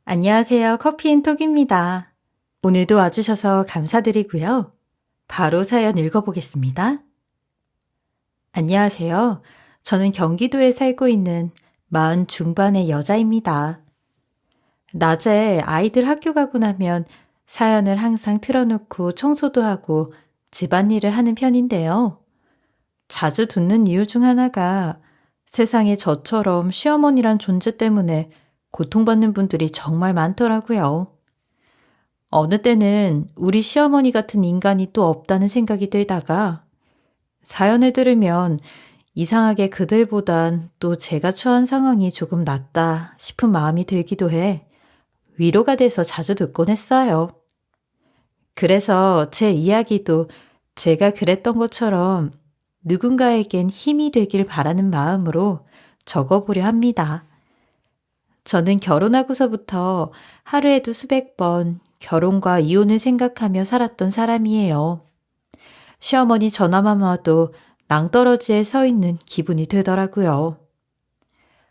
안녕하세요. 커피앤톡입니다. 오늘도 와주셔서 감사드리고요. 바로 사연 읽어보겠습니다. 안녕하세요. 저는 경기도에 살고 있는 40 중반의 여자입니다. 낮에 아이들 학교 가고 나면 사연을 항상 틀어놓고 청소도 하고 집안일을 하는 편인데요. 자주 듣는 이유 중 하나가 세상에 저처럼 시어머니란 존재 때문에 고통받는 분들이 정말 많더라고요. 어느 때는 우리 시어머니 같은 인간이 또 없다는 생각이 들다가 사연을 들으면 이상하게 그들보단 또 제가 처한 상황이 조금 낫다 싶은 마음이 들기도 해 위로가 돼서 자주 듣곤 했어요. 그래서 제 이야기도 제가 그랬던 것처럼 누군가에겐 힘이 되길 바라는 마음으로 적어보려 합니다. 저는 결혼하고서부터 하루에도 수백 번 결혼과 이혼을 생각하며 살았던 사람이에요. 시어머니 전화만 와도 낭떠러지에 서 있는 기분이 들더라고요.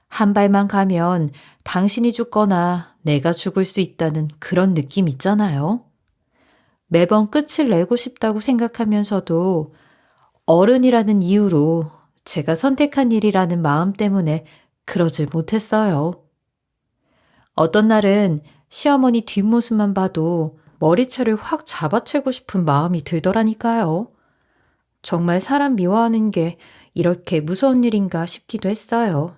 한 발만 가면 당신이 죽거나 내가 죽을 수 있다는 그런 느낌 있잖아요. 매번 끝을 내고 싶다고 생각하면서도 어른이라는 이유로 제가 선택한 일이라는 마음 때문에 그러질 못했어요. 어떤 날은 시어머니 뒷모습만 봐도 머리채를 확 잡아채고 싶은 마음이 들더라니까요. 정말 사람 미워하는 게 이렇게 무서운 일인가 싶기도 했어요.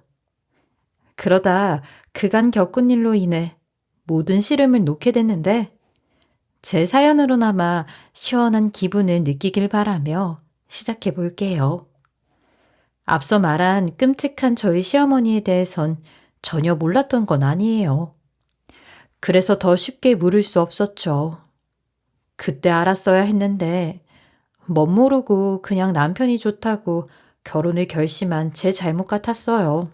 그러다 그간 겪은 일로 인해 모든 시름을 놓게 됐는데 제 사연으로나마 시원한 기분을 느끼길 바라며 시작해 볼게요. 앞서 말한 끔찍한 저희 시어머니에 대해선 전혀 몰랐던 건 아니에요. 그래서 더 쉽게 물을 수 없었죠. 그때 알았어야 했는데 멋모르고 그냥 남편이 좋다고 결혼을 결심한 제 잘못 같았어요.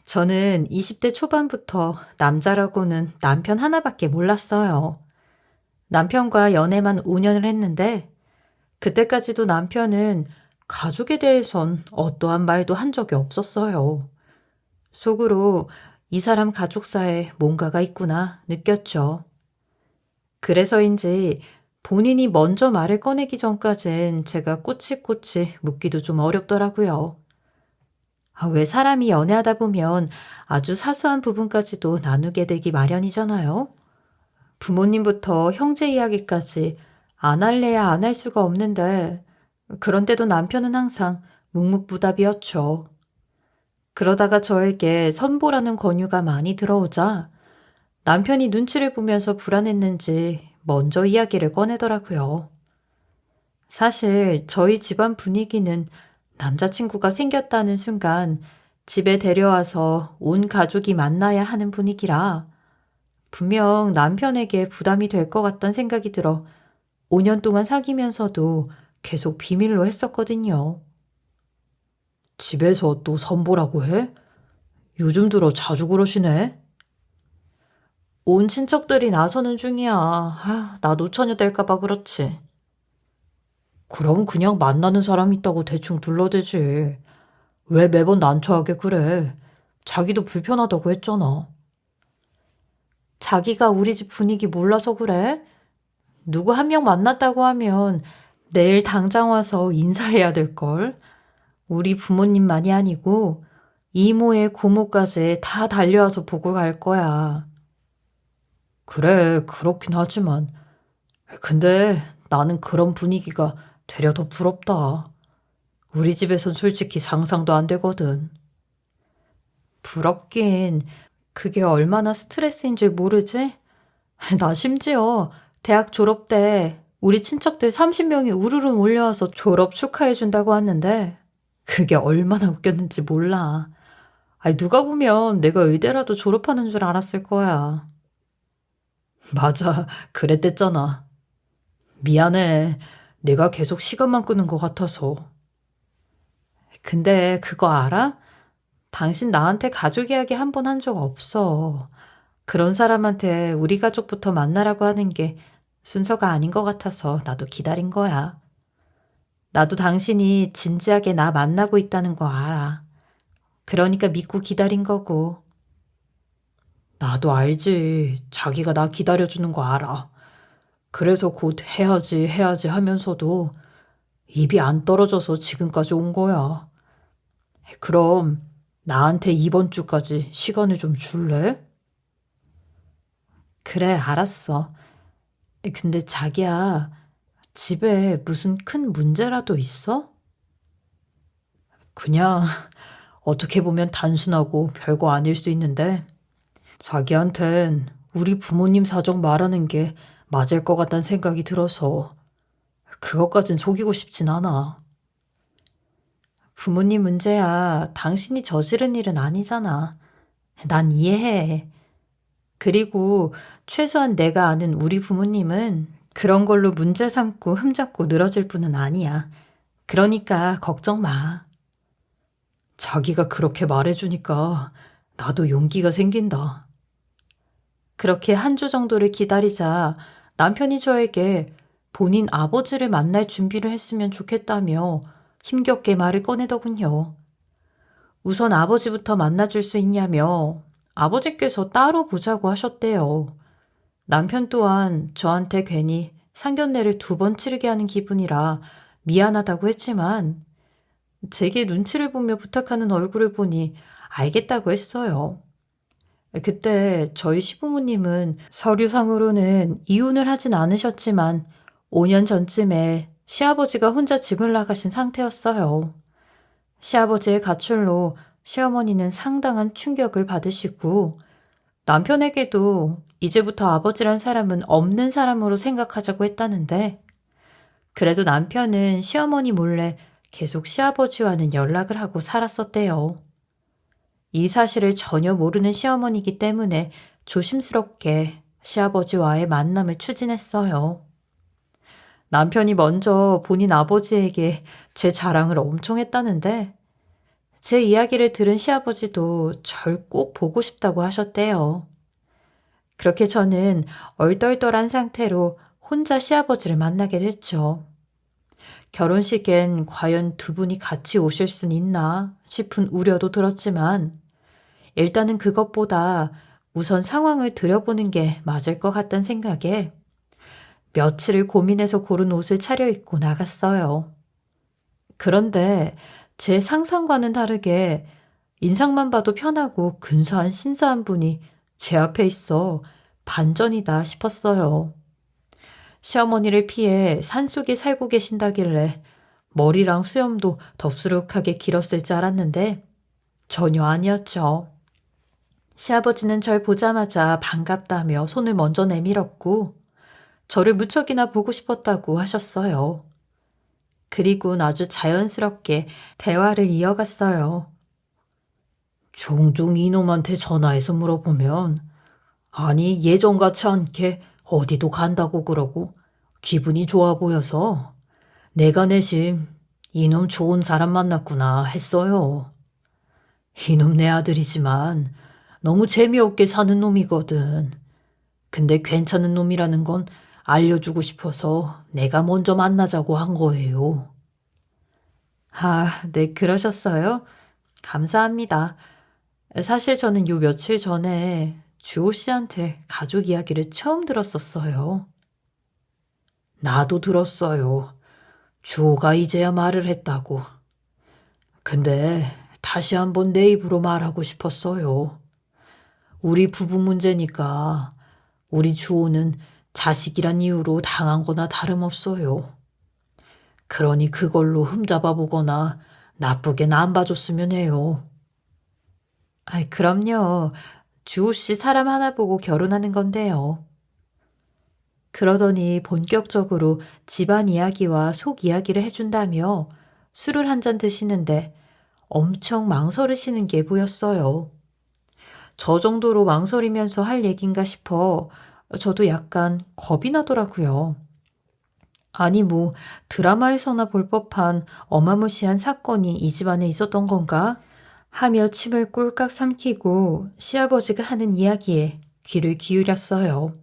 저는 20대 초반부터 남자라고는 남편 하나밖에 몰랐어요. 남편과 연애만 5년을 했는데 그때까지도 남편은 가족에 대해선 어떠한 말도 한 적이 없었어요. 속으로 이 사람 가족사에 뭔가가 있구나 느꼈죠. 그래서인지 본인이 먼저 말을 꺼내기 전까진 제가 꼬치꼬치 묻기도 좀 어렵더라고요. 왜 사람이 연애하다 보면 아주 사소한 부분까지도 나누게 되기 마련이잖아요. 부모님부터 형제 이야기까지 안 할래야 안 할 수가 없는데 그런데도 남편은 항상 묵묵부답이었죠. 그러다가 저에게 선보라는 권유가 많이 들어오자 남편이 눈치를 보면서 불안했는지 먼저 이야기를 꺼내더라고요. 사실 저희 집안 분위기는 남자친구가 생겼다는 순간 집에 데려와서 온 가족이 만나야 하는 분위기라 분명 남편에게 부담이 될 것 같다는 생각이 들어 5년 동안 사귀면서도 계속 비밀로 했었거든요. 집에서 또 선보라고 해? 요즘 들어 자주 그러시네? 온 친척들이 나서는 중이야. 나 노처녀 될까봐 그렇지. 그럼 그냥 만나는 사람 있다고 대충 둘러대지. 왜 매번 난처하게 그래? 자기도 불편하다고 했잖아. 자기가 우리 집 분위기 몰라서 그래? 누구 한 명 만났다고 하면 내일 당장 와서 인사해야 될걸. 우리 부모님만이 아니고 이모의 고모까지 다 달려와서 보고 갈 거야. 그래, 그렇긴 하지만. 근데 나는 그런 분위기가 되려 더 부럽다. 우리 집에선 솔직히 상상도 안 되거든. 부럽긴 그게 얼마나 스트레스인 줄 모르지? 나 심지어 대학 졸업 때 우리 친척들 30명이 우르르 몰려와서 졸업 축하해준다고 하는데 그게 얼마나 웃겼는지 몰라. 누가 보면 내가 의대라도 졸업하는 줄 알았을 거야. 맞아, 그랬댔잖아. 미안해. 내가 계속 시간만 끄는 것 같아서. 근데 그거 알아? 당신 나한테 가족 이야기 한 번 한 적 없어. 그런 사람한테 우리 가족부터 만나라고 하는 게 순서가 아닌 것 같아서 나도 기다린 거야. 나도 당신이 진지하게 나 만나고 있다는 거 알아. 그러니까 믿고 기다린 거고. 나도 알지. 자기가 나 기다려주는 거 알아. 그래서 곧 해야지 하면서도 입이 안 떨어져서 지금까지 온 거야. 그럼 나한테 이번 주까지 시간을 좀 줄래? 그래, 알았어. 근데 자기야, 집에 무슨 큰 문제라도 있어? 그냥 어떻게 보면 단순하고 별거 아닐 수 있는데 자기한텐 우리 부모님 사정 말하는 게 맞을 것 같다는 생각이 들어서 그것까진 속이고 싶진 않아. 부모님 문제야 당신이 저지른 일은 아니잖아. 난 이해해. 그리고 최소한 내가 아는 우리 부모님은 그런 걸로 문제 삼고 흠잡고 늘어질 분은 아니야. 그러니까 걱정 마. 자기가 그렇게 말해주니까 나도 용기가 생긴다. 그렇게 한 주 정도를 기다리자 남편이 저에게 본인 아버지를 만날 준비를 했으면 좋겠다며 힘겹게 말을 꺼내더군요. 우선 아버지부터 만나줄 수 있냐며 아버지께서 따로 보자고 하셨대요. 남편 또한 저한테 괜히 상견례를 2번 치르게 하는 기분이라 미안하다고 했지만 제게 눈치를 보며 부탁하는 얼굴을 보니 알겠다고 했어요. 그때 저희 시부모님은 서류상으로는 이혼을 하진 않으셨지만 5년 전쯤에 시아버지가 혼자 집을 나가신 상태였어요. 시아버지의 가출로 시어머니는 상당한 충격을 받으시고 남편에게도 이제부터 아버지란 사람은 없는 사람으로 생각하자고 했다는데 그래도 남편은 시어머니 몰래 계속 시아버지와는 연락을 하고 살았었대요. 이 사실을 전혀 모르는 시어머니이기 때문에 조심스럽게 시아버지와의 만남을 추진했어요. 남편이 먼저 본인 아버지에게 제 자랑을 엄청 했다는데 제 이야기를 들은 시아버지도 절 꼭 보고 싶다고 하셨대요. 그렇게 저는 얼떨떨한 상태로 혼자 시아버지를 만나게 됐죠. 결혼식엔 과연 2분이 같이 오실 순 있나 싶은 우려도 들었지만 일단은 그것보다 우선 상황을 들여보는 게 맞을 것 같다는 생각에 며칠을 고민해서 고른 옷을 차려입고 나갔어요. 그런데 제 상상과는 다르게 인상만 봐도 편하고 근사한 신사 한 분이 제 앞에 있어 반전이다 싶었어요. 시어머니를 피해 산속에 살고 계신다길래 머리랑 수염도 덥수룩하게 길었을 줄 알았는데 전혀 아니었죠. 시아버지는 절 보자마자 반갑다며 손을 먼저 내밀었고 저를 무척이나 보고 싶었다고 하셨어요. 그리고 아주 자연스럽게 대화를 이어갔어요. 종종 이놈한테 전화해서 물어보면 아니 예전 같지 않게 어디도 간다고 그러고 기분이 좋아 보여서 내가 내심 이놈 좋은 사람 만났구나 했어요. 이놈 내 아들이지만 너무 재미없게 사는 놈이거든. 근데 괜찮은 놈이라는 건 알려주고 싶어서 내가 먼저 만나자고 한 거예요. 아, 네, 그러셨어요? 감사합니다. 사실 저는 요 며칠 전에 주호 씨한테 가족 이야기를 처음 들었었어요. 나도 들었어요. 주호가 이제야 말을 했다고. 근데 다시 한번 내 입으로 말하고 싶었어요. 우리 부부 문제니까 우리 주호는 자식이란 이유로 당한 거나 다름없어요. 그러니 그걸로 흠잡아 보거나 나쁘게 안 봐줬으면 해요. 아이, 그럼요. 주호 씨 사람 하나 보고 결혼하는 건데요. 그러더니 본격적으로 집안 이야기와 속 이야기를 해준다며 술을 한 잔 드시는데 엄청 망설이시는 게 보였어요. 저 정도로 망설이면서 할 얘긴가 싶어 저도 약간 겁이 나더라고요. 아니 뭐 드라마에서나 볼 법한 어마무시한 사건이 이 집안에 있었던 건가? 하며 침을 꼴깍 삼키고 시아버지가 하는 이야기에 귀를 기울였어요.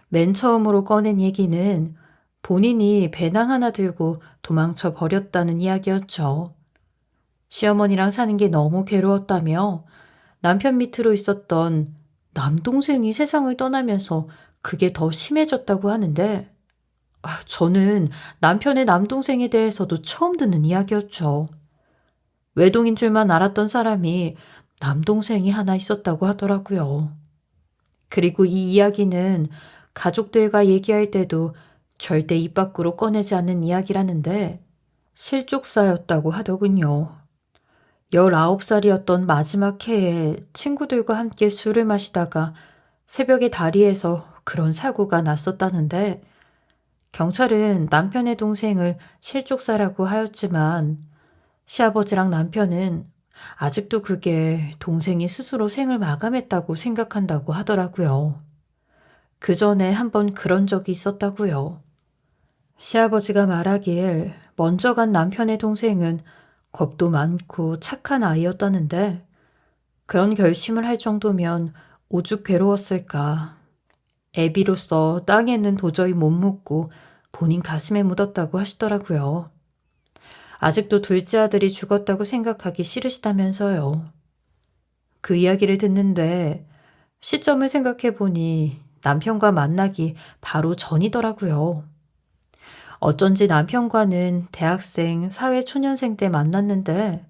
맨 처음으로 꺼낸 얘기는 본인이 배낭 하나 들고 도망쳐 버렸다는 이야기였죠. 시어머니랑 사는 게 너무 괴로웠다며 남편 밑으로 있었던 남동생이 세상을 떠나면서 그게 더 심해졌다고 하는데, 저는 남편의 남동생에 대해서도 처음 듣는 이야기였죠. 외동인 줄만 알았던 사람이 남동생이 하나 있었다고 하더라고요. 그리고 이 이야기는 가족들과 얘기할 때도 절대 입 밖으로 꺼내지 않는 이야기라는데 실족사였다고 하더군요. 19살이었던 마지막 해에 친구들과 함께 술을 마시다가 새벽에 다리에서 그런 사고가 났었다는데 경찰은 남편의 동생을 실족사라고 하였지만 시아버지랑 남편은 아직도 그게 동생이 스스로 생을 마감했다고 생각한다고 하더라고요. 그 전에 한번 그런 적이 있었다고요. 시아버지가 말하길 먼저 간 남편의 동생은 겁도 많고 착한 아이였다는데 그런 결심을 할 정도면 오죽 괴로웠을까. 애비로서 땅에는 도저히 못 묻고 본인 가슴에 묻었다고 하시더라고요. 아직도 둘째 아들이 죽었다고 생각하기 싫으시다면서요. 그 이야기를 듣는데 시점을 생각해 보니 남편과 만나기 바로 전이더라고요. 어쩐지 남편과는 대학생, 사회초년생 때 만났는데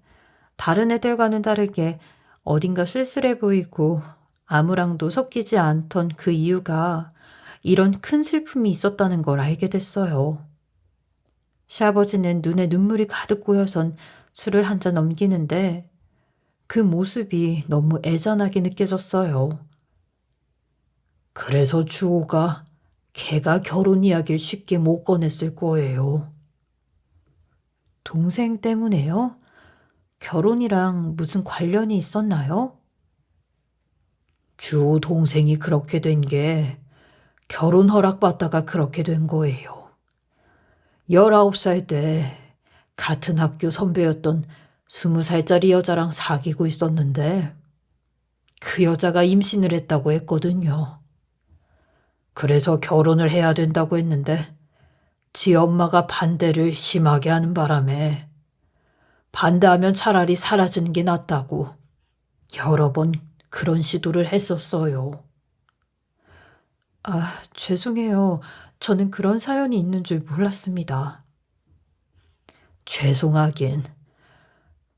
다른 애들과는 다르게 어딘가 쓸쓸해 보이고 아무랑도 섞이지 않던 그 이유가 이런 큰 슬픔이 있었다는 걸 알게 됐어요. 시아버지는 눈에 눈물이 가득 고여선 술을 한 잔 넘기는데 그 모습이 너무 애잔하게 느껴졌어요. 그래서 주호가 걔가 결혼 이야기를 쉽게 못 꺼냈을 거예요. 동생 때문에요? 결혼이랑 무슨 관련이 있었나요? 주호 동생이 그렇게 된 게 결혼 허락받다가 그렇게 된 거예요. 19살 때 같은 학교 선배였던 20살짜리 여자랑 사귀고 있었는데 그 여자가 임신을 했다고 했거든요. 그래서 결혼을 해야 된다고 했는데 지 엄마가 반대를 심하게 하는 바람에 반대하면 차라리 사라지는 게 낫다고 여러 번 그런 시도를 했었어요. 죄송해요. 저는 그런 사연이 있는 줄 몰랐습니다. 죄송하긴.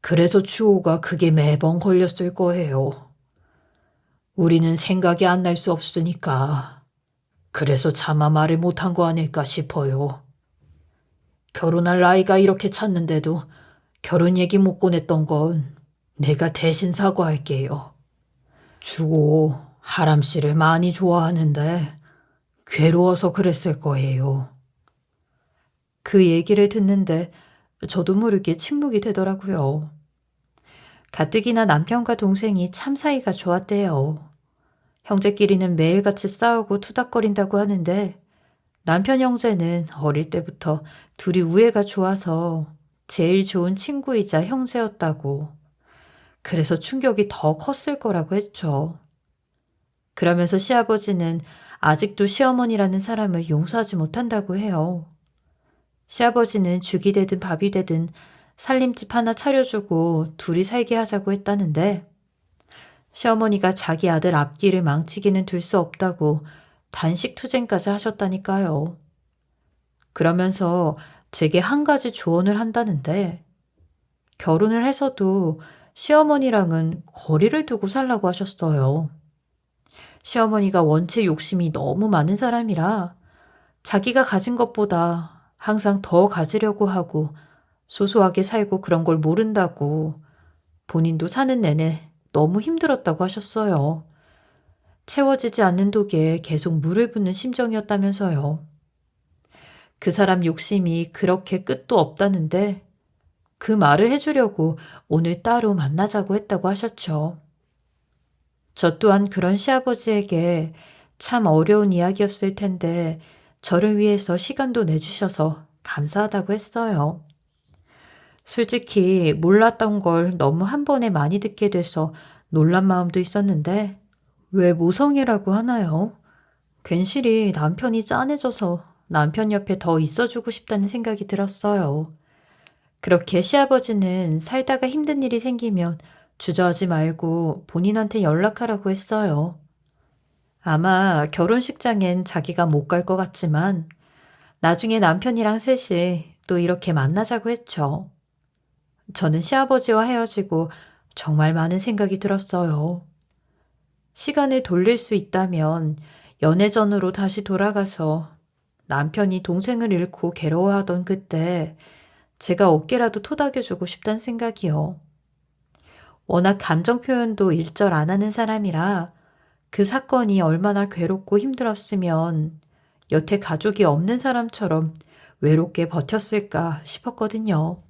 그래서 주호가 그게 매번 걸렸을 거예요. 우리는 생각이 안 날 수 없으니까. 그래서 차마 말을 못한 거 아닐까 싶어요. 결혼할 나이가 이렇게 찼는데도 결혼 얘기 못 꺼냈던 건 내가 대신 사과할게요. 주호 하람 씨를 많이 좋아하는데 괴로워서 그랬을 거예요. 그 얘기를 듣는데 저도 모르게 침묵이 되더라고요. 가뜩이나 남편과 동생이 참 사이가 좋았대요. 형제끼리는 매일같이 싸우고 투닥거린다고 하는데 남편 형제는 어릴 때부터 둘이 우애가 좋아서 제일 좋은 친구이자 형제였다고. 그래서 충격이 더 컸을 거라고 했죠. 그러면서 시아버지는 아직도 시어머니라는 사람을 용서하지 못한다고 해요. 시아버지는 죽이 되든 밥이 되든 살림집 하나 차려주고 둘이 살게 하자고 했다는데 시어머니가 자기 아들 앞길을 망치기는 둘 수 없다고 단식 투쟁까지 하셨다니까요. 그러면서 제게 한 가지 조언을 한다는데 결혼을 해서도 시어머니랑은 거리를 두고 살라고 하셨어요. 시어머니가 원체 욕심이 너무 많은 사람이라 자기가 가진 것보다 항상 더 가지려고 하고 소소하게 살고 그런 걸 모른다고 본인도 사는 내내 너무 힘들었다고 하셨어요. 채워지지 않는 독에 계속 물을 붓는 심정이었다면서요. 그 사람 욕심이 그렇게 끝도 없다는데 그 말을 해주려고 오늘 따로 만나자고 했다고 하셨죠. 저 또한 그런 시아버지에게 참 어려운 이야기였을 텐데 저를 위해서 시간도 내주셔서 감사하다고 했어요. 솔직히 몰랐던 걸 너무 한 번에 많이 듣게 돼서 놀란 마음도 있었는데 왜 모성애라고 하나요? 괜시리 남편이 짠해져서 남편 옆에 더 있어주고 싶다는 생각이 들었어요. 그렇게 시아버지는 살다가 힘든 일이 생기면 주저하지 말고 본인한테 연락하라고 했어요. 아마 결혼식장엔 자기가 못 갈 것 같지만 나중에 남편이랑 셋이 또 이렇게 만나자고 했죠. 저는 시아버지와 헤어지고 정말 많은 생각이 들었어요. 시간을 돌릴 수 있다면 연애전으로 다시 돌아가서 남편이 동생을 잃고 괴로워하던 그때 제가 어깨라도 토닥여주고 싶단 생각이요. 워낙 감정 표현도 일절 안 하는 사람이라 그 사건이 얼마나 괴롭고 힘들었으면 여태 가족이 없는 사람처럼 외롭게 버텼을까 싶었거든요.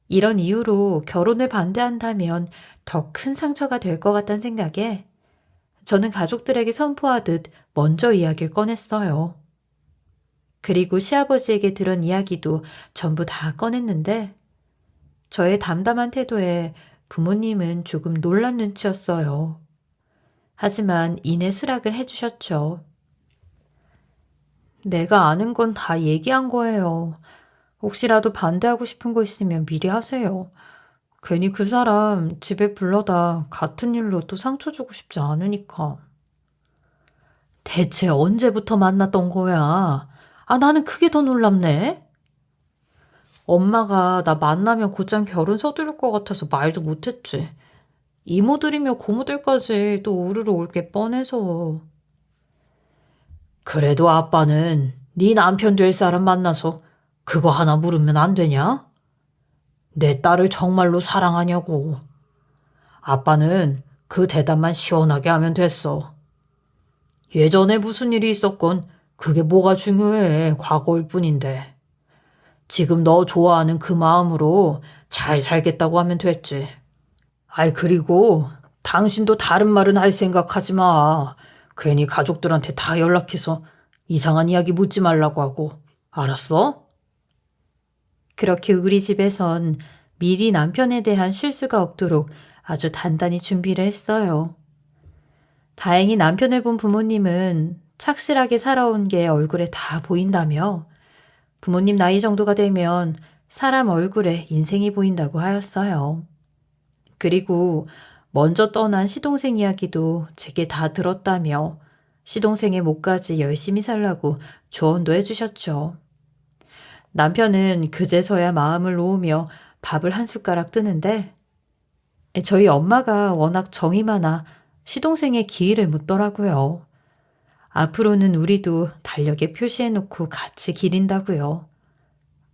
이런 이유로 결혼을 반대한다면 더 큰 상처가 될 것 같다는 생각에 저는 가족들에게 선포하듯 먼저 이야기를 꺼냈어요. 그리고 시아버지에게 들은 이야기도 전부 다 꺼냈는데 저의 담담한 태도에 부모님은 조금 놀란 눈치였어요. 하지만 이내 수락을 해주셨죠. 내가 아는 건 다 얘기한 거예요. 혹시라도 반대하고 싶은 거 있으면 미리 하세요. 괜히 그 사람 집에 불러다 같은 일로 또 상처 주고 싶지 않으니까. 대체 언제부터 만났던 거야? 나는 그게 더 놀랍네. 엄마가 나 만나면 곧장 결혼 서두를 것 같아서 말도 못했지. 이모들이며 고모들까지 또 우르르 올 게 뻔해서. 그래도 아빠는 네 남편 될 사람 만나서 그거 하나 물으면 안 되냐? 내 딸을 정말로 사랑하냐고. 아빠는 그 대답만 시원하게 하면 됐어. 예전에 무슨 일이 있었건 그게 뭐가 중요해. 과거일 뿐인데. 지금 너 좋아하는 그 마음으로 잘 살겠다고 하면 됐지. 그리고 당신도 다른 말은 할 생각하지 마. 괜히 가족들한테 다 연락해서 이상한 이야기 묻지 말라고 하고. 알았어? 그렇게 우리 집에선 미리 남편에 대한 실수가 없도록 아주 단단히 준비를 했어요. 다행히 남편을 본 부모님은 착실하게 살아온 게 얼굴에 다 보인다며 부모님 나이 정도가 되면 사람 얼굴에 인생이 보인다고 하였어요. 그리고 먼저 떠난 시동생 이야기도 제게 다 들었다며 시동생의 목까지 열심히 살라고 조언도 해주셨죠. 남편은 그제서야 마음을 놓으며 밥을 한 숟가락 뜨는데 저희 엄마가 워낙 정이 많아 시동생의 기일을 묻더라고요. 앞으로는 우리도 달력에 표시해놓고 같이 기린다고요.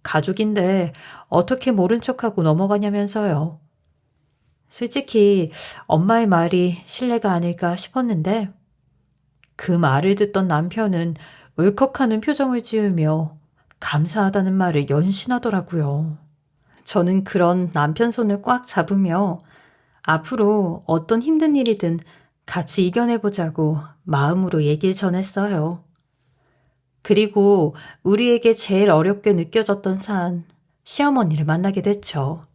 가족인데 어떻게 모른 척하고 넘어가냐면서요. 솔직히 엄마의 말이 신뢰가 아닐까 싶었는데 그 말을 듣던 남편은 울컥하는 표정을 지으며 감사하다는 말을 연신하더라고요. 저는 그런 남편 손을 꽉 잡으며 앞으로 어떤 힘든 일이든 같이 이겨내보자고 마음으로 얘기를 전했어요. 그리고 우리에게 제일 어렵게 느껴졌던 사안, 시어머니를 만나게 됐죠.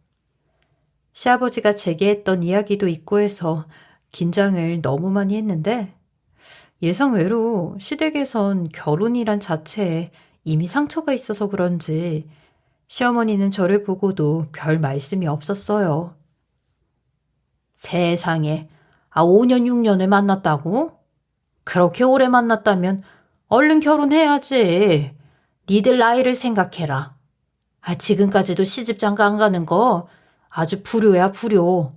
시아버지가 제게 했던 이야기도 있고 해서 긴장을 너무 많이 했는데 예상외로 시댁에선 결혼이란 자체에 이미 상처가 있어서 그런지 시어머니는 저를 보고도 별 말씀이 없었어요. 세상에, 5년, 6년을 만났다고? 그렇게 오래 만났다면 얼른 결혼해야지. 니들 나이를 생각해라. 지금까지도 시집장가 안 가는 거 아주 불효야, 불효.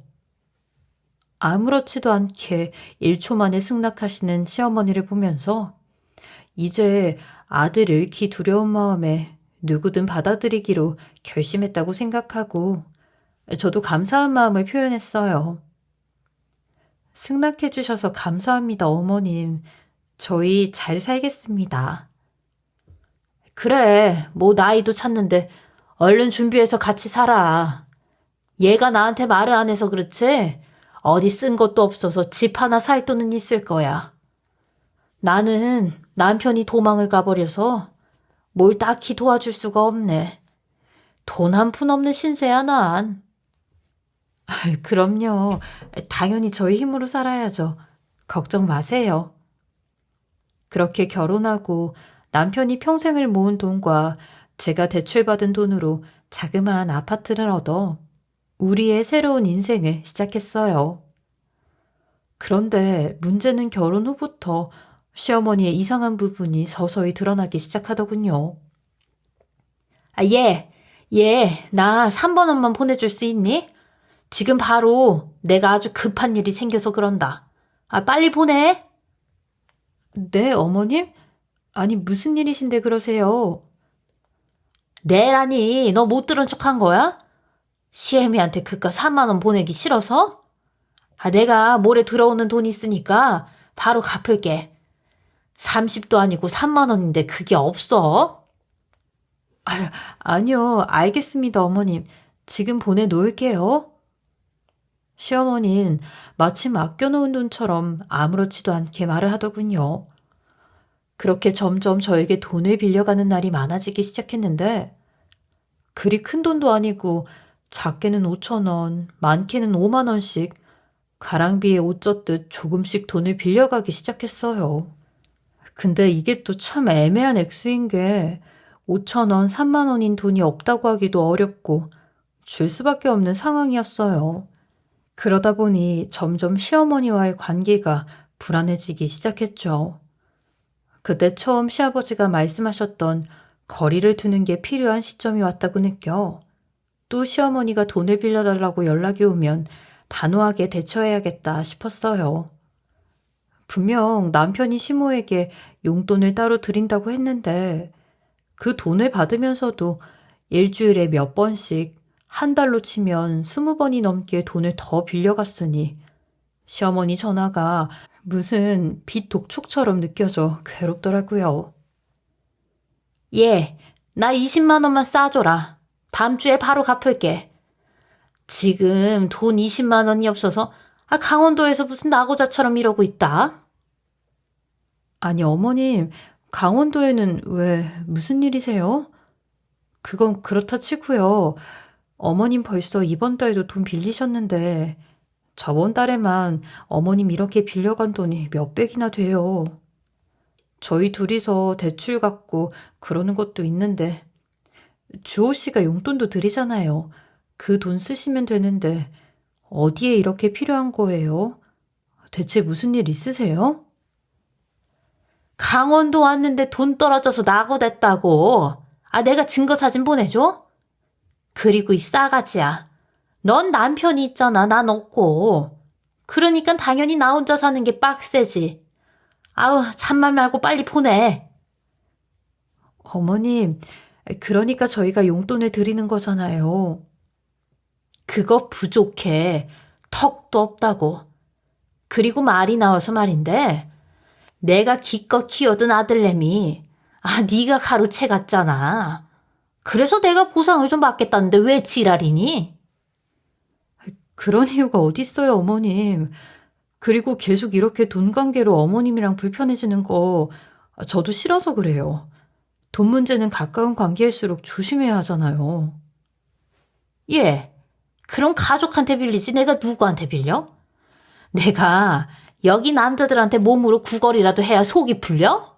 아무렇지도 않게 1초 만에 승낙하시는 시어머니를 보면서 이제 아들 잃기 두려운 마음에 누구든 받아들이기로 결심했다고 생각하고 저도 감사한 마음을 표현했어요. 승낙해 주셔서 감사합니다, 어머님. 저희 잘 살겠습니다. 그래, 뭐 나이도 찼는데 얼른 준비해서 같이 살아. 얘가 나한테 말을 안 해서 그렇지? 어디 쓴 것도 없어서 집 하나 살 돈은 있을 거야. 나는 남편이 도망을 가버려서 뭘 딱히 도와줄 수가 없네. 돈 한 푼 없는 신세야, 난. 그럼요. 당연히 저희 힘으로 살아야죠. 걱정 마세요. 그렇게 결혼하고 남편이 평생을 모은 돈과 제가 대출받은 돈으로 자그마한 아파트를 얻어 우리의 새로운 인생을 시작했어요. 그런데 문제는 결혼 후부터 시어머니의 이상한 부분이 서서히 드러나기 시작하더군요. 아, 나 3번 원만 보내줄 수 있니? 지금 바로 내가 아주 급한 일이 생겨서 그런다. 아, 빨리 보내. 네, 어머님? 아니, 무슨 일이신데 그러세요? 내라니, 너 못 들은 척 한 거야? 시애미한테 그깟 3만 원 보내기 싫어서? 아, 내가 모레 들어오는 돈 있으니까 바로 갚을게. 30도 아니고 3만 원인데 그게 없어? 아, 아니요, 알겠습니다, 어머님. 지금 보내놓을게요. 시어머니는 마침 아껴놓은 돈처럼 아무렇지도 않게 말을 하더군요. 그렇게 점점 저에게 돈을 빌려가는 날이 많아지기 시작했는데, 그리 큰 돈도 아니고 작게는 5천 원, 많게는 5만 원씩 가랑비에 옷 젖듯 조금씩 돈을 빌려가기 시작했어요. 근데 이게 또 참 애매한 액수인 게 5천 원, 3만 원인 돈이 없다고 하기도 어렵고 줄 수밖에 없는 상황이었어요. 그러다 보니 점점 시어머니와의 관계가 불안해지기 시작했죠. 그때 처음 시아버지가 말씀하셨던 거리를 두는 게 필요한 시점이 왔다고 느껴 또 시어머니가 돈을 빌려달라고 연락이 오면 단호하게 대처해야겠다 싶었어요. 분명 남편이 시모에게 용돈을 따로 드린다고 했는데 그 돈을 받으면서도 일주일에 몇 번씩 한 달로 치면 20번이 넘게 돈을 더 빌려갔으니 시어머니 전화가 무슨 빚 독촉처럼 느껴져 괴롭더라고요. 나 20만 원만 싸줘라. 다음 주에 바로 갚을게. 지금 돈 20만 원이 없어서 강원도에서 무슨 낙오자처럼 이러고 있다. 아니, 어머님, 강원도에는 왜 무슨 일이세요? 그건 그렇다 치고요. 어머님 벌써 이번 달도 돈 빌리셨는데 저번 달에만 어머님 이렇게 빌려간 돈이 몇백이나 돼요. 저희 둘이서 대출 갚고 그러는 것도 있는데 주호 씨가 용돈도 드리잖아요. 그 돈 쓰시면 되는데 어디에 이렇게 필요한 거예요? 대체 무슨 일 있으세요? 강원도 왔는데 돈 떨어져서 낙오됐다고. 내가 증거 사진 보내줘? 그리고 이 싸가지야. 넌 남편이 있잖아, 난 없고. 그러니까 당연히 나 혼자 사는 게 빡세지. 잔말 말고 빨리 보내. 어머님, 그러니까 저희가 용돈을 드리는 거잖아요. 그거 부족해. 턱도 없다고. 그리고 말이 나와서 말인데 내가 기껏 키워둔 아들내미 네가 가로채 갔잖아. 그래서 내가 보상을 좀 받겠다는데 왜 지랄이니? 그런 이유가 어딨어요, 어머님. 그리고 계속 이렇게 돈 관계로 어머님이랑 불편해지는 거 저도 싫어서 그래요. 돈 문제는 가까운 관계일수록 조심해야 하잖아요. 그럼 가족한테 빌리지 내가 누구한테 빌려? 내가 여기 남자들한테 몸으로 구걸이라도 해야 속이 풀려?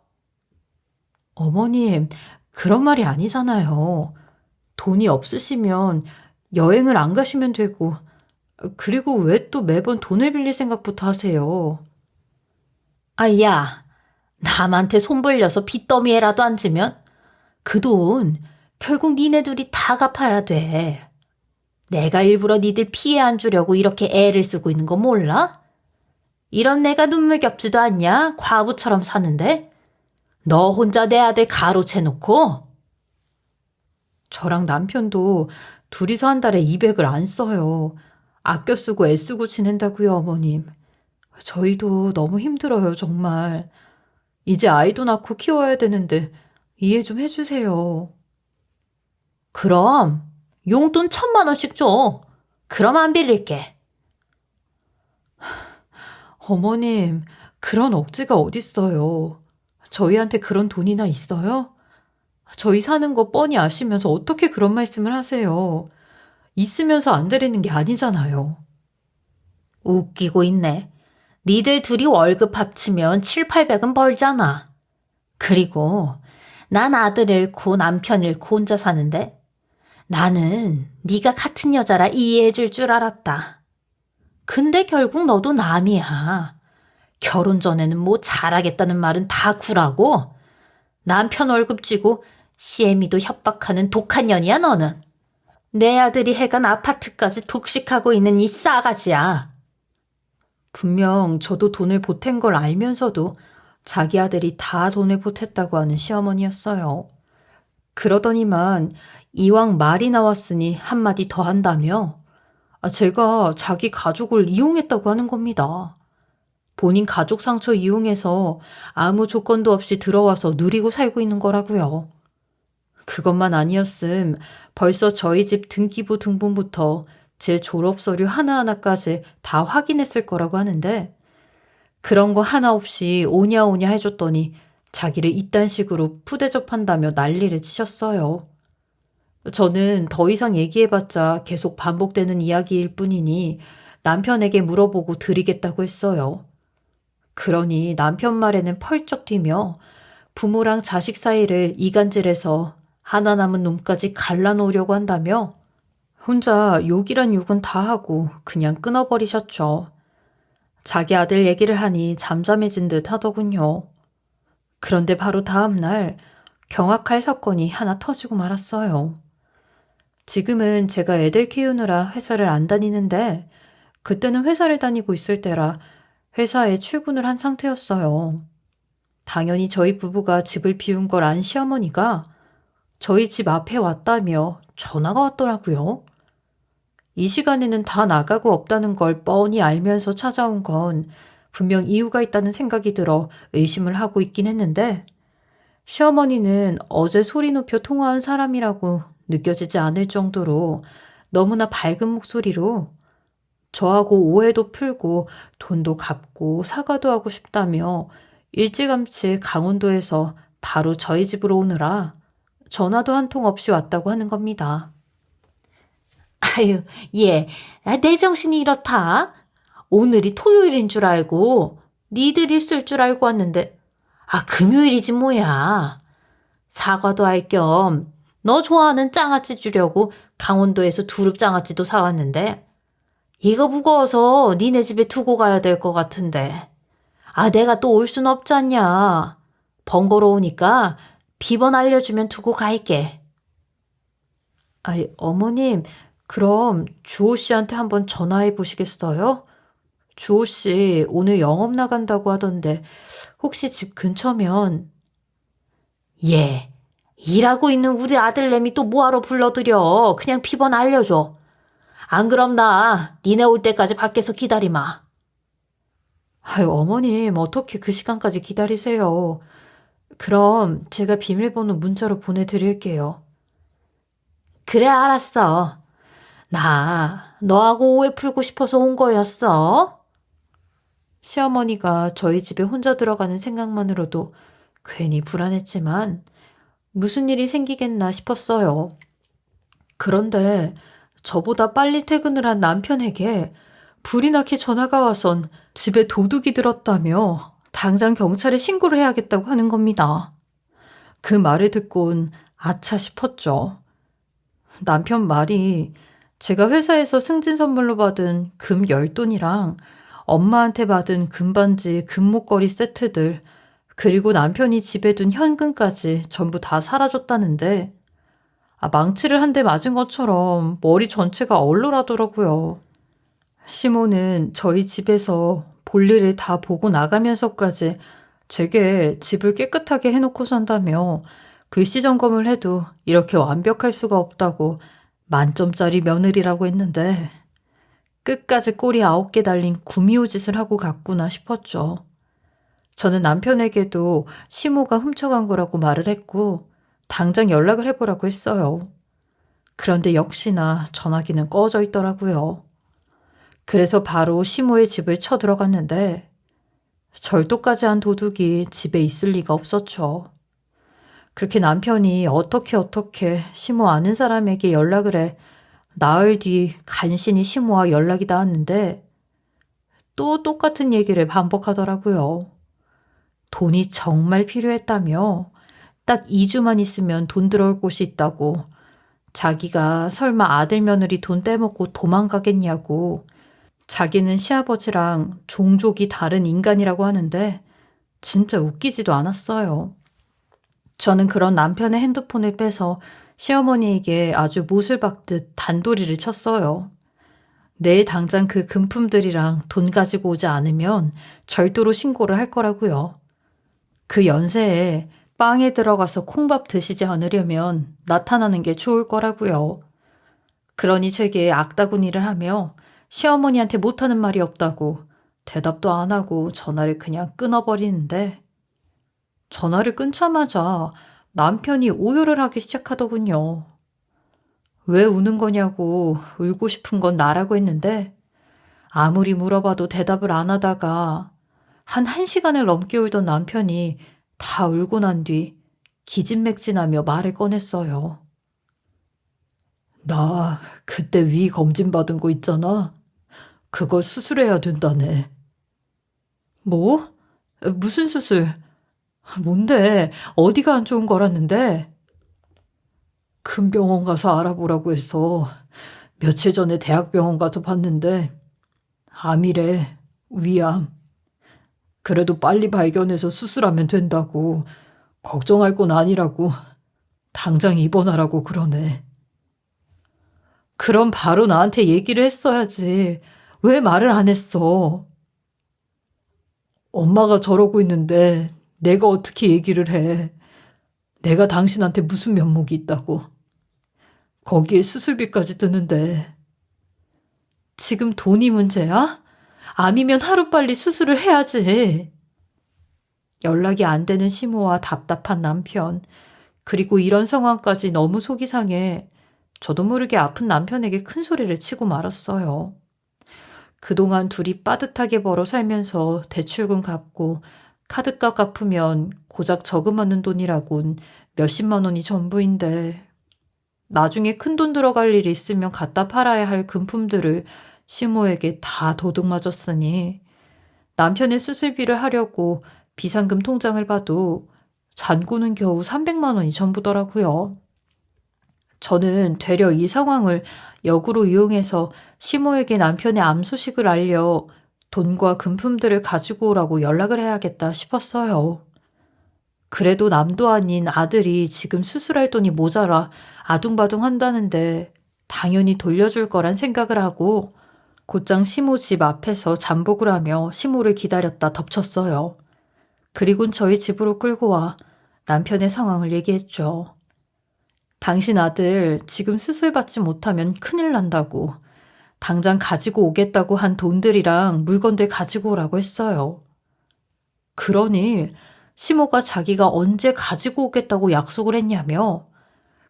어머님, 그런 말이 아니잖아요. 돈이 없으시면 여행을 안 가시면 되고, 그리고 왜 또 매번 돈을 빌릴 생각부터 하세요? 남한테 손 벌려서 빚더미에라도 앉으면 그 돈 결국 니네 둘이 다 갚아야 돼. 내가 일부러 니들 피해 안 주려고 이렇게 애를 쓰고 있는 거 몰라? 이런 내가 눈물겹지도 않냐? 과부처럼 사는데? 너 혼자 내 아들 가로채놓고? 저랑 남편도 둘이서 한 달에 200을 안 써요. 아껴 쓰고 애쓰고 지낸다고요, 어머님. 저희도 너무 힘들어요, 정말. 이제 아이도 낳고 키워야 되는데 이해 좀 해주세요. 그럼 용돈 1,000만 원씩 줘. 그럼 안 빌릴게. 어머님, 그런 억지가 어딨어요. 저희한테 그런 돈이나 있어요? 저희 사는 거 뻔히 아시면서 어떻게 그런 말씀을 하세요? 있으면서 안 드리는 게 아니잖아요. 웃기고 있네. 니들 둘이 월급 합치면 700~800은 벌잖아. 그리고 난 아들 잃고 남편 잃고 혼자 사는데 나는 네가 같은 여자라 이해해 줄 줄 알았다. 근데 결국 너도 남이야. 결혼 전에는 뭐 잘하겠다는 말은 다 구라고. 남편 월급 쥐고 CM이도 협박하는 독한 년이야 너는. 내 아들이 해간 아파트까지 독식하고 있는 이 싸가지야. 분명 저도 돈을 보탠 걸 알면서도 자기 아들이 다 돈을 보탰다고 하는 시어머니였어요. 그러더니만 이왕 말이 나왔으니 한마디 더 한다며 제가 자기 가족을 이용했다고 하는 겁니다. 본인 가족 상처 이용해서 아무 조건도 없이 들어와서 누리고 살고 있는 거라고요. 그것만 아니었음 벌써 저희 집 등기부 등본부터 제 졸업 서류 하나하나까지 다 확인했을 거라고 하는데 그런 거 하나 없이 오냐오냐 해줬더니 자기를 이딴 식으로 푸대접한다며 난리를 치셨어요. 저는 더 이상 얘기해봤자 계속 반복되는 이야기일 뿐이니 남편에게 물어보고 드리겠다고 했어요. 그러니 남편 말에는 펄쩍 뛰며 부모랑 자식 사이를 이간질해서 하나 남은 놈까지 갈라놓으려고 한다며 혼자 욕이란 욕은 다 하고 그냥 끊어버리셨죠. 자기 아들 얘기를 하니 잠잠해진 듯 하더군요. 그런데 바로 다음 날 경악할 사건이 하나 터지고 말았어요. 지금은 제가 애들 키우느라 회사를 안 다니는데 그때는 회사를 다니고 있을 때라 회사에 출근을 한 상태였어요. 당연히 저희 부부가 집을 비운 걸 안 시어머니가 저희 집 앞에 왔다며 전화가 왔더라고요. 이 시간에는 다 나가고 없다는 걸 뻔히 알면서 찾아온 건 분명 이유가 있다는 생각이 들어 의심을 하고 있긴 했는데 시어머니는 어제 소리 높여 통화한 사람이라고 느껴지지 않을 정도로 너무나 밝은 목소리로 저하고 오해도 풀고 돈도 갚고 사과도 하고 싶다며 일찌감치 강원도에서 바로 저희 집으로 오느라 전화도 한 통 없이 왔다고 하는 겁니다. 아유, 내 정신이 이렇다. 오늘이 토요일인 줄 알고 니들이 있을 줄 알고 왔는데 금요일이지 뭐야. 사과도 할 겸 너 좋아하는 장아찌 주려고 강원도에서 두릅 장아찌도 사왔는데 이거 무거워서 니네 집에 두고 가야 될 것 같은데 내가 또 올 순 없잖냐. 번거로우니까 비번 알려주면 두고 갈게. 어머님, 그럼 주호 씨한테 한번 전화해 보시겠어요? 주호 씨 오늘 영업 나간다고 하던데 혹시 집 근처면. 일하고 있는 우리 아들내미 또 뭐하러 불러들여. 그냥 비번 알려줘. 안 그럼 나 니네 올 때까지 밖에서 기다리마. 어머님 어떻게 그 시간까지 기다리세요. 그럼 제가 비밀번호 문자로 보내드릴게요. 그래 알았어. 나 너하고 오해 풀고 싶어서 온 거였어. 시어머니가 저희 집에 혼자 들어가는 생각만으로도 괜히 불안했지만 무슨 일이 생기겠나 싶었어요. 그런데 저보다 빨리 퇴근을 한 남편에게 불이 나게 전화가 와선 집에 도둑이 들었다며 당장 경찰에 신고를 해야겠다고 하는 겁니다. 그 말을 듣곤 아차 싶었죠. 남편 말이 제가 회사에서 승진 선물로 받은 금 10돈이랑 엄마한테 받은 금반지, 금목걸이 세트들, 그리고 남편이 집에 둔 현금까지 전부 다 사라졌다는데 망치를 한 대 맞은 것처럼 머리 전체가 얼얼하더라고요. 시모는 저희 집에서 볼일을 다 보고 나가면서까지 제게 집을 깨끗하게 해놓고 산다며 글씨 점검을 해도 이렇게 완벽할 수가 없다고 만점짜리 며느리라고 했는데 끝까지 꼬리 9개 달린 구미호짓을 하고 갔구나 싶었죠. 저는 남편에게도 시모가 훔쳐간 거라고 말을 했고 당장 연락을 해보라고 했어요. 그런데 역시나 전화기는 꺼져 있더라고요. 그래서 바로 시모의 집을 쳐들어갔는데 절도까지 한 도둑이 집에 있을 리가 없었죠. 그렇게 남편이 어떻게 시모 아는 사람에게 연락을 해 나흘 뒤 간신히 시모와 연락이 닿았는데 또 똑같은 얘기를 반복하더라고요. 돈이 정말 필요했다며 딱 2주만 있으면 돈 들어올 곳이 있다고 자기가 설마 아들 며느리 돈 떼먹고 도망가겠냐고 자기는 시아버지랑 종족이 다른 인간이라고 하는데 진짜 웃기지도 않았어요. 저는 그런 남편의 핸드폰을 빼서 시어머니에게 아주 못을 박듯 단도리를 쳤어요. 내일 당장 그 금품들이랑 돈 가지고 오지 않으면 절도로 신고를 할 거라고요. 그 연세에 빵에 들어가서 콩밥 드시지 않으려면 나타나는 게 좋을 거라고요. 그러니 제게 악다구니를 하며 시어머니한테 못하는 말이 없다고 대답도 안 하고 전화를 그냥 끊어버리는데 전화를 끊자마자 남편이 오열을 하기 시작하더군요. 왜 우는 거냐고 울고 싶은 건 나라고 했는데 아무리 물어봐도 대답을 안 하다가 한 1시간을 넘게 울던 남편이 다 울고 난 뒤 기진맥진하며 말을 꺼냈어요. 나 그때 위 검진 받은 거 있잖아. 그거 수술해야 된다네. 뭐? 무슨 수술? 뭔데? 어디가 안 좋은 거랐는데? 큰 병원 가서 알아보라고 해서 며칠 전에 대학병원 가서 봤는데 암이래, 위암. 그래도 빨리 발견해서 수술하면 된다고. 걱정할 건 아니라고. 당장 입원하라고 그러네. 그럼 바로 나한테 얘기를 했어야지. 왜 말을 안 했어? 엄마가 저러고 있는데 내가 어떻게 얘기를 해. 내가 당신한테 무슨 면목이 있다고. 거기에 수술비까지 드는데. 지금 돈이 문제야? 암이면 하루빨리 수술을 해야지. 연락이 안 되는 시모와 답답한 남편, 그리고 이런 상황까지 너무 속이 상해 저도 모르게 아픈 남편에게 큰 소리를 치고 말았어요. 그동안 둘이 빠듯하게 벌어 살면서 대출금 갚고 카드값 갚으면 고작 저금하는 돈이라곤 몇십만 원이 전부인데 나중에 큰돈 들어갈 일이 있으면 갖다 팔아야 할 금품들을 시모에게 다 도둑맞았으니 남편의 수술비를 하려고 비상금 통장을 봐도 잔고는 겨우 300만 원이 전부더라고요. 저는 되려 이 상황을 역으로 이용해서 시모에게 남편의 암 소식을 알려 돈과 금품들을 가지고 오라고 연락을 해야겠다 싶었어요. 그래도 남도 아닌 아들이 지금 수술할 돈이 모자라 아둥바둥 한다는데 당연히 돌려줄 거란 생각을 하고 곧장 시모 집 앞에서 잠복을 하며 시모를 기다렸다 덮쳤어요. 그리곤 저희 집으로 끌고 와 남편의 상황을 얘기했죠. 당신 아들 지금 수술 받지 못하면 큰일 난다고. 당장 가지고 오겠다고 한 돈들이랑 물건들 가지고 오라고 했어요. 그러니 시모가 자기가 언제 가지고 오겠다고 약속을 했냐며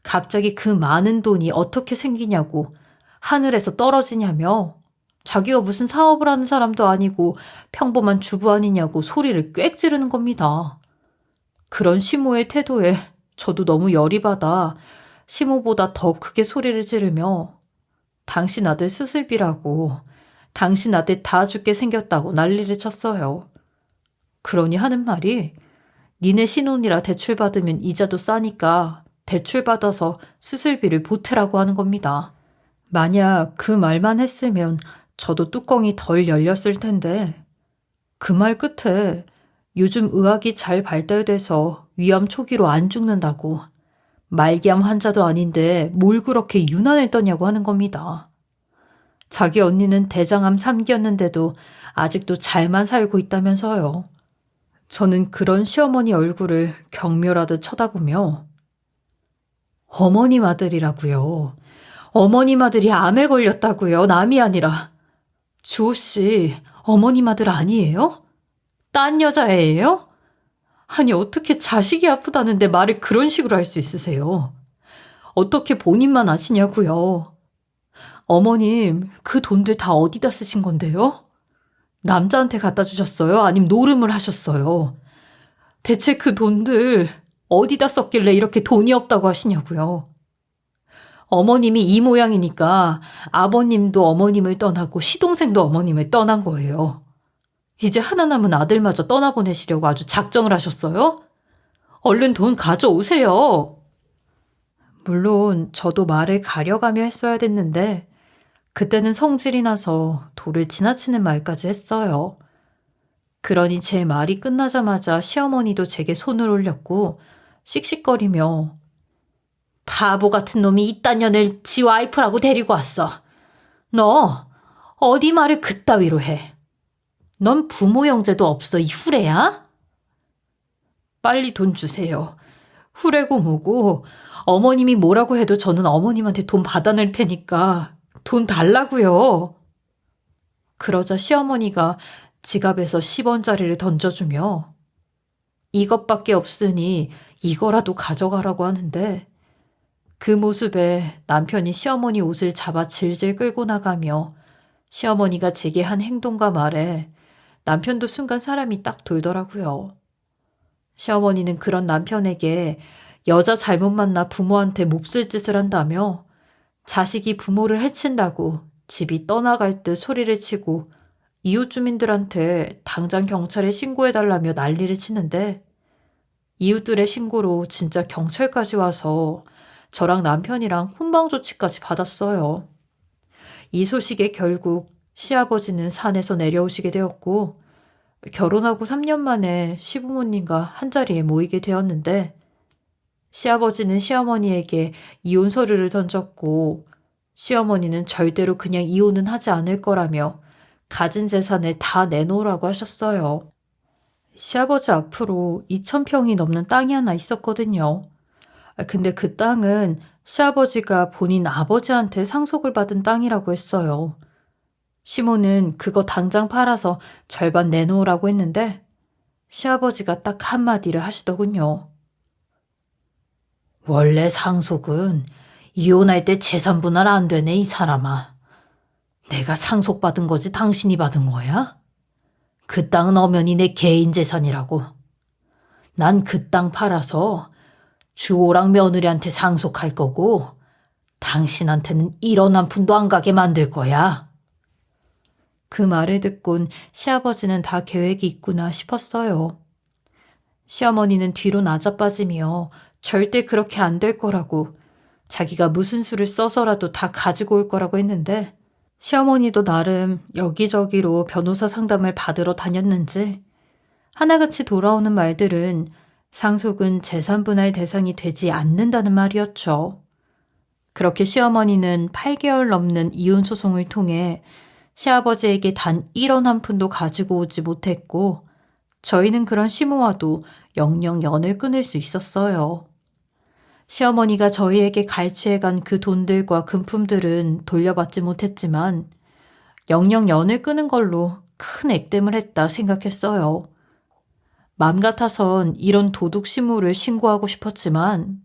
갑자기 그 많은 돈이 어떻게 생기냐고 하늘에서 떨어지냐며 자기가 무슨 사업을 하는 사람도 아니고 평범한 주부 아니냐고 소리를 꽥 지르는 겁니다. 그런 시모의 태도에 저도 너무 열이 받아 시모보다 더 크게 소리를 지르며 당신 아들 수술비라고 당신 아들 다 죽게 생겼다고 난리를 쳤어요. 그러니 하는 말이 니네 신혼이라 대출받으면 이자도 싸니까 대출받아서 수술비를 보태라고 하는 겁니다. 만약 그 말만 했으면 저도 뚜껑이 덜 열렸을 텐데 그 말 끝에 요즘 의학이 잘 발달돼서 위암 초기로 안 죽는다고 말기암 환자도 아닌데 뭘 그렇게 유난을 떠냐고 하는 겁니다. 자기 언니는 대장암 3기였는데도 아직도 잘만 살고 있다면서요. 저는 그런 시어머니 얼굴을 경멸하듯 쳐다보며 어머님 아들이라고요. 어머님 아들이 암에 걸렸다고요. 남이 아니라. 주호 씨, 어머님 아들 아니에요? 딴 여자애예요? 아니 어떻게 자식이 아프다는데 말을 그런 식으로 할 수 있으세요? 어떻게 본인만 아시냐고요. 어머님, 그 돈들 다 어디다 쓰신 건데요? 남자한테 갖다 주셨어요? 아님 노름을 하셨어요? 대체 그 돈들 어디다 썼길래 이렇게 돈이 없다고 하시냐고요. 어머님이 이 모양이니까 아버님도 어머님을 떠나고 시동생도 어머님을 떠난 거예요. 이제 하나 남은 아들마저 떠나보내시려고 아주 작정을 하셨어요? 얼른 돈 가져오세요. 물론 저도 말을 가려가며 했어야 됐는데 그때는 성질이 나서 도를 지나치는 말까지 했어요. 그러니 제 말이 끝나자마자 시어머니도 제게 손을 올렸고 씩씩거리며 바보 같은 놈이 이딴 년을 지 와이프라고 데리고 왔어. 너 어디 말을 그따위로 해. 넌 부모 형제도 없어, 이 후레야? 빨리 돈 주세요. 후레고 뭐고 어머님이 뭐라고 해도 저는 어머님한테 돈 받아낼 테니까 돈 달라고요. 그러자 시어머니가 지갑에서 10원짜리를 던져주며 이것밖에 없으니 이거라도 가져가라고 하는데 그 모습에 남편이 시어머니 옷을 잡아 질질 끌고 나가며 시어머니가 제게 한 행동과 말에 남편도 순간 사람이 딱 돌더라고요. 시어머니는 그런 남편에게 여자 잘못 만나 부모한테 몹쓸 짓을 한다며 자식이 부모를 해친다고 집이 떠나갈 듯 소리를 치고 이웃 주민들한테 당장 경찰에 신고해달라며 난리를 치는데 이웃들의 신고로 진짜 경찰까지 와서 저랑 남편이랑 훈방 조치까지 받았어요. 이 소식에 결국 시아버지는 산에서 내려오시게 되었고 결혼하고 3년 만에 시부모님과 한자리에 모이게 되었는데 시아버지는 시어머니에게 이혼 서류를 던졌고 시어머니는 절대로 그냥 이혼은 하지 않을 거라며 가진 재산을 다 내놓으라고 하셨어요. 시아버지 앞으로 2,000평이 넘는 땅이 하나 있었거든요. 근데 그 땅은 시아버지가 본인 아버지한테 상속을 받은 땅이라고 했어요. 시모는 그거 당장 팔아서 절반 내놓으라고 했는데 시아버지가 딱 한마디를 하시더군요. 원래 상속은 이혼할 때 재산 분할 안 되네, 이 사람아. 내가 상속받은 거지 당신이 받은 거야? 그 땅은 엄연히 내 개인 재산이라고. 난 그 땅 팔아서 주호랑 며느리한테 상속할 거고 당신한테는 1원 한 푼도 안 가게 만들 거야. 그 말을 듣곤 시아버지는 다 계획이 있구나 싶었어요. 시어머니는 뒤로 나자빠지며 절대 그렇게 안 될 거라고 자기가 무슨 수를 써서라도 다 가지고 올 거라고 했는데 시어머니도 나름 여기저기로 변호사 상담을 받으러 다녔는지 하나같이 돌아오는 말들은 상속은 재산 분할 대상이 되지 않는다는 말이었죠. 그렇게 시어머니는 8개월 넘는 이혼 소송을 통해 시아버지에게 단 1원 한 푼도 가지고 오지 못했고 저희는 그런 시모와도 영영 연을 끊을 수 있었어요. 시어머니가 저희에게 갈취해간 그 돈들과 금품들은 돌려받지 못했지만 영영 연을 끊은 걸로 큰 액땜을 했다 생각했어요. 맘 같아선 이런 도둑 시모를 신고하고 싶었지만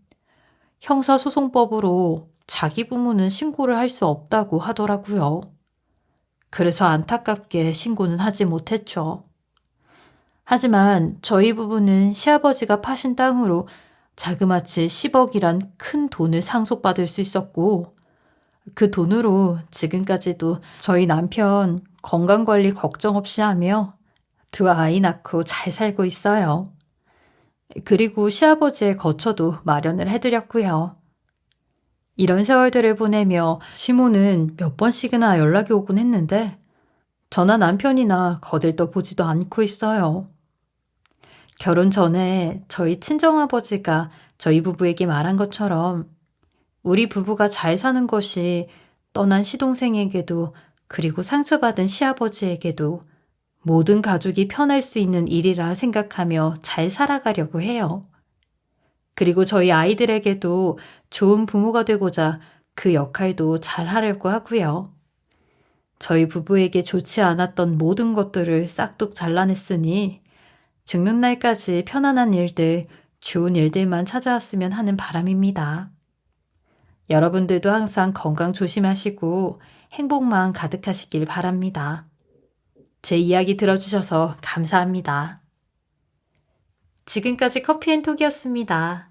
형사소송법으로 자기 부모는 신고를 할 수 없다고 하더라고요. 그래서 안타깝게 신고는 하지 못했죠. 하지만 저희 부부는 시아버지가 파신 땅으로 자그마치 10억이란 큰 돈을 상속받을 수 있었고 그 돈으로 지금까지도 저희 남편 건강관리 걱정 없이 하며 2아이 낳고 잘 살고 있어요. 그리고 시아버지의 거처도 마련을 해드렸고요. 이런 세월들을 보내며 시모는 몇 번씩이나 연락이 오곤 했는데 저나 남편이나 거들떠보지도 않고 있어요. 결혼 전에 저희 친정아버지가 저희 부부에게 말한 것처럼 우리 부부가 잘 사는 것이 떠난 시동생에게도 그리고 상처받은 시아버지에게도 모든 가족이 편할 수 있는 일이라 생각하며 잘 살아가려고 해요. 그리고 저희 아이들에게도 좋은 부모가 되고자 그 역할도 잘 하려고 하고요. 저희 부부에게 좋지 않았던 모든 것들을 싹둑 잘라냈으니 죽는 날까지 편안한 일들, 좋은 일들만 찾아왔으면 하는 바람입니다. 여러분들도 항상 건강 조심하시고 행복만 가득하시길 바랍니다. 제 이야기 들어주셔서 감사합니다. 지금까지 커피앤톡이었습니다.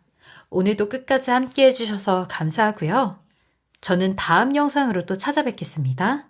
오늘도 끝까지 함께 해주셔서 감사하고요. 저는 다음 영상으로 또 찾아뵙겠습니다.